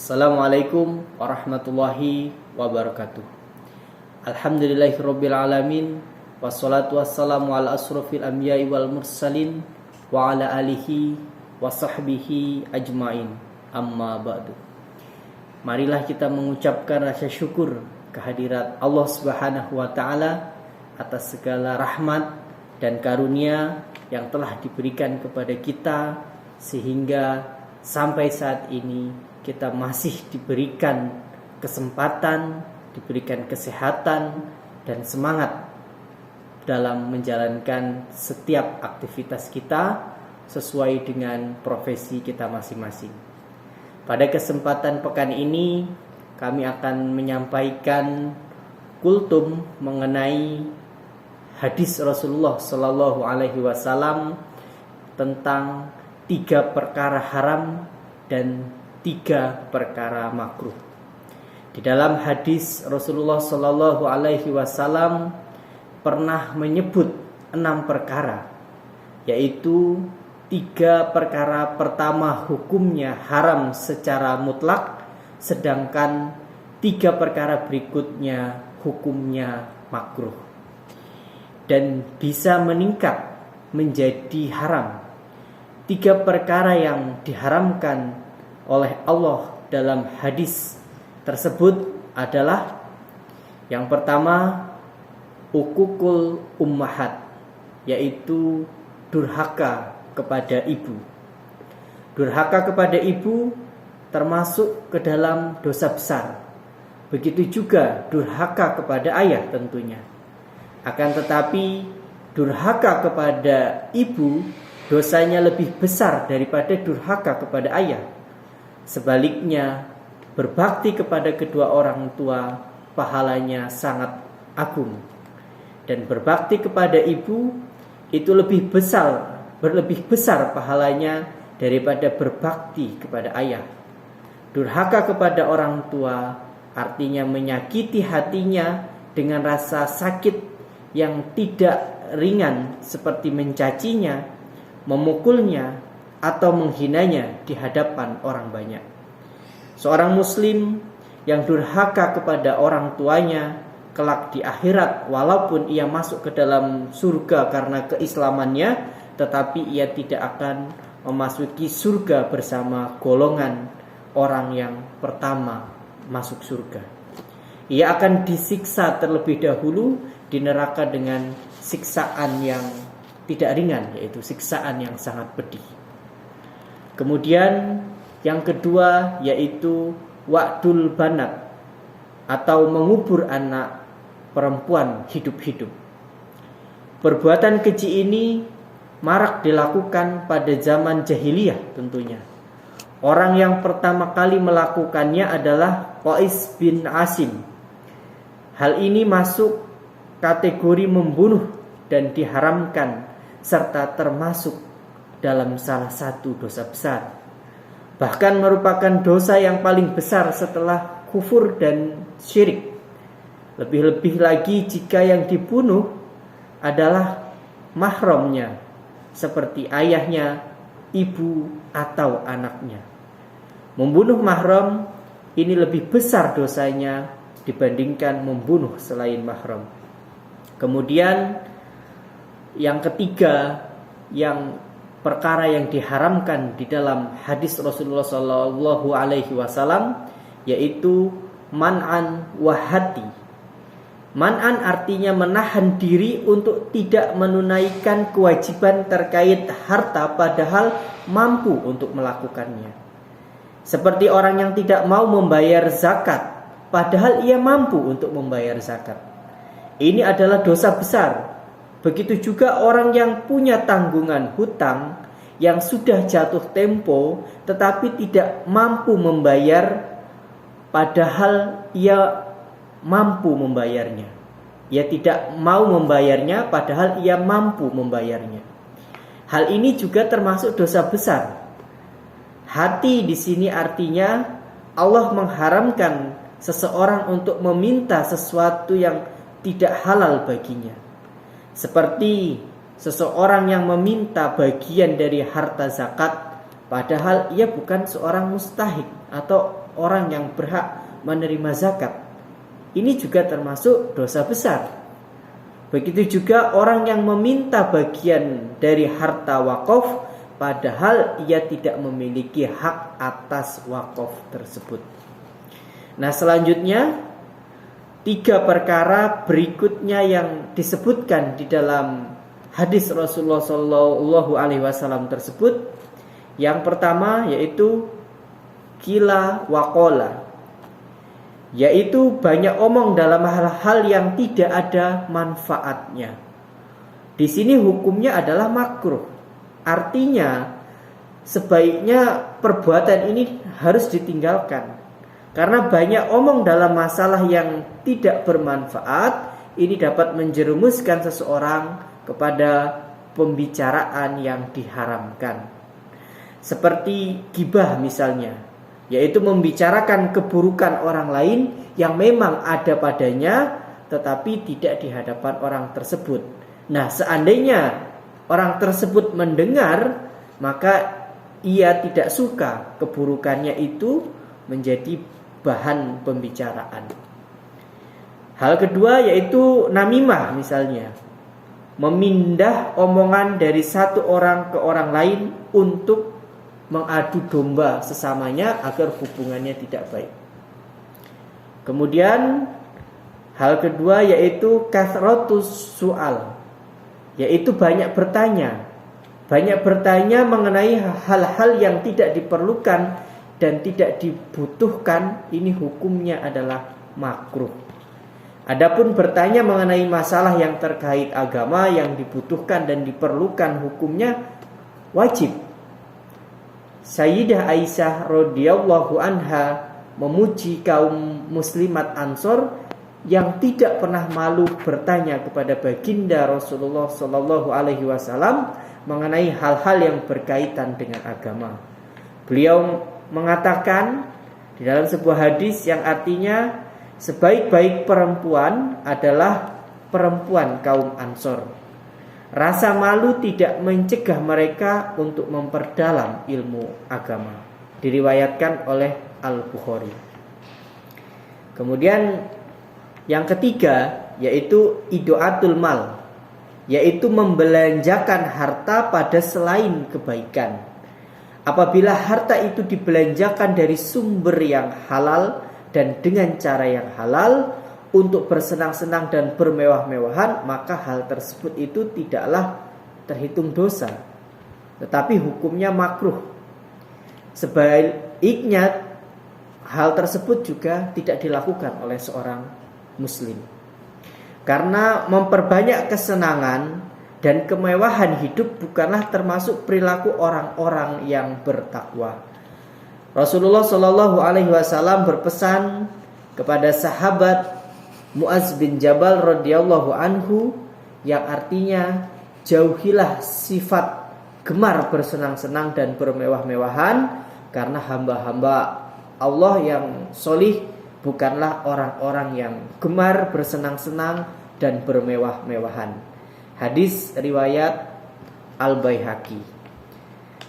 Assalamualaikum warahmatullahi wabarakatuh. Alhamdulillahirabbil alamin, wassalatu wassalamu ala asrofil anbiya'i wal mursalin wa ala alihi wa sahbihi ajmain. Amma ba'du. Marilah kita mengucapkan rasa syukur kehadirat Allah Subhanahu wa taala atas segala rahmat dan karunia yang telah diberikan kepada kita sehingga sampai saat ini kita masih diberikan kesempatan, diberikan kesehatan dan semangat dalam menjalankan setiap aktivitas kita sesuai dengan profesi kita masing-masing. Pada kesempatan pekan ini kami akan menyampaikan kultum mengenai hadis Rasulullah Shallallahu Alaihi Wasallam tentang 3 perkara haram dan 3 perkara makruh. Di dalam hadis Rasulullah Shallallahu Alaihi Wasallam pernah menyebut 6 perkara, yaitu 3 perkara pertama hukumnya haram secara mutlak, sedangkan 3 perkara berikutnya hukumnya makruh dan bisa meningkat menjadi haram. 3 perkara yang diharamkan oleh Allah dalam hadis tersebut adalah yang pertama, uququl ummahat, yaitu durhaka kepada ibu. Durhaka kepada ibu termasuk ke dalam dosa besar. Begitu juga durhaka kepada ayah tentunya. Akan tetapi durhaka kepada ibu dosanya lebih besar daripada durhaka kepada ayah. Sebaliknya, berbakti kepada kedua orang tua pahalanya sangat agung. Dan berbakti kepada ibu itu lebih besar pahalanya daripada berbakti kepada ayah. Durhaka kepada orang tua artinya menyakiti hatinya dengan rasa sakit yang tidak ringan seperti mencacinya, memukulnya, atau menghinanya di hadapan orang banyak. Seorang muslim yang durhaka kepada orang tuanya kelak di akhirat, walaupun ia masuk ke dalam surga karena keislamannya, tetapi ia tidak akan memasuki surga bersama golongan orang yang pertama masuk surga. Ia akan disiksa terlebih dahulu di neraka dengan siksaan yang tidak ringan, yaitu siksaan yang sangat pedih. Kemudian yang kedua yaitu wa'dul banat, atau mengubur anak perempuan hidup-hidup. Perbuatan keji ini marak dilakukan pada zaman jahiliyah tentunya. Orang yang pertama kali melakukannya adalah Qais bin Asim. Hal ini masuk kategori membunuh dan diharamkan serta termasuk dalam salah satu dosa besar. Bahkan merupakan dosa yang paling besar setelah kufur dan syirik. Lebih-lebih lagi jika yang dibunuh adalah mahramnya, seperti ayahnya, ibu, atau anaknya. Membunuh mahram ini lebih besar dosanya dibandingkan membunuh selain mahram. Kemudian yang ketiga, yang perkara yang diharamkan di dalam hadis Rasulullah Sallallahu Alaihi Wasallam, yaitu man'an wahati. Man'an artinya menahan diri untuk tidak menunaikan kewajiban terkait harta padahal mampu untuk melakukannya. Seperti orang yang tidak mau membayar zakat padahal ia mampu untuk membayar zakat. Ini adalah dosa besar. Begitu juga orang yang punya tanggungan hutang yang sudah jatuh tempo tetapi tidak mampu membayar padahal ia mampu membayarnya. Ia tidak mau membayarnya padahal ia mampu membayarnya. Hal ini juga termasuk dosa besar. Hati di sini artinya Allah mengharamkan seseorang untuk meminta sesuatu yang tidak halal baginya. Seperti seseorang yang meminta bagian dari harta zakat padahal ia bukan seorang mustahik atau orang yang berhak menerima zakat. Ini juga termasuk dosa besar. Begitu juga orang yang meminta bagian dari harta wakaf padahal ia tidak memiliki hak atas wakaf tersebut. Nah, selanjutnya 3 perkara berikutnya yang disebutkan di dalam hadis Rasulullah Shallallahu Alaihi Wasallam tersebut. Yang pertama yaitu kila waqala, yaitu banyak omong dalam hal-hal yang tidak ada manfaatnya. Di sini hukumnya adalah makruh. Artinya sebaiknya perbuatan ini harus ditinggalkan. Karena banyak omong dalam masalah yang tidak bermanfaat, ini dapat menjerumuskan seseorang kepada pembicaraan yang diharamkan. Seperti ghibah misalnya, yaitu membicarakan keburukan orang lain yang memang ada padanya tetapi tidak di hadapan orang tersebut. Nah, seandainya orang tersebut mendengar, maka ia tidak suka keburukannya itu menjadi bahan pembicaraan. Hal kedua yaitu namimah misalnya, memindah omongan dari satu orang ke orang lain untuk mengadu domba sesamanya agar hubungannya tidak baik. Kemudian hal kedua yaitu kathratus su'al, yaitu banyak bertanya. Banyak bertanya mengenai hal-hal yang tidak diperlukan dan tidak dibutuhkan, ini hukumnya adalah makruh. Adapun bertanya mengenai masalah yang terkait agama yang dibutuhkan dan diperlukan, hukumnya wajib. Sayyidah Aisyah radhiyallahu anha memuji kaum muslimat Ansor yang tidak pernah malu bertanya kepada baginda Rasulullah sallallahu alaihi wasallam mengenai hal-hal yang berkaitan dengan agama. Beliau mengatakan di dalam sebuah hadis yang artinya sebaik-baik perempuan adalah perempuan kaum Ansor. Rasa malu tidak mencegah mereka untuk memperdalam ilmu agama. Diriwayatkan oleh Al-Bukhari. Kemudian yang ketiga yaitu idoatul mal, yaitu membelanjakan harta pada selain kebaikan. Apabila harta itu dibelanjakan dari sumber yang halal dan dengan cara yang halal untuk bersenang-senang dan bermewah-mewahan, maka hal tersebut itu tidaklah terhitung dosa, tetapi hukumnya makruh. Sebaliknya hal tersebut juga tidak dilakukan oleh seorang muslim, karena memperbanyak kesenangan dan kemewahan hidup bukanlah termasuk perilaku orang-orang yang bertakwa. Rasulullah Shallallahu Alaihi Wasallam berpesan kepada sahabat Mu'adz bin Jabal radhiyallahu anhu, yang artinya jauhilah sifat gemar bersenang-senang dan bermewah-mewahan, karena hamba-hamba Allah yang solih bukanlah orang-orang yang gemar bersenang-senang dan bermewah-mewahan. Hadis riwayat Al-Baihaqi.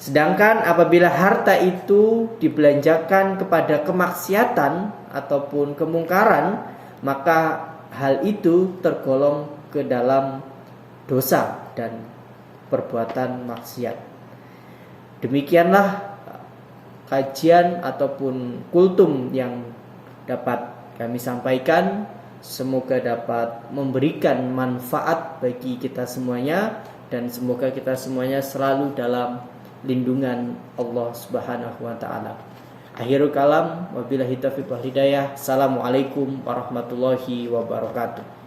Sedangkan apabila harta itu dibelanjakan kepada kemaksiatan ataupun kemungkaran, maka hal itu tergolong ke dalam dosa dan perbuatan maksiat. Demikianlah kajian ataupun kultum yang dapat kami sampaikan. Semoga dapat memberikan manfaat bagi kita semuanya, dan semoga kita semuanya selalu dalam lindungan Allah Subhanahu wa taala. Akhirul kalam, wabillahi taufiq wal hidayah. Assalamualaikum warahmatullahi wabarakatuh.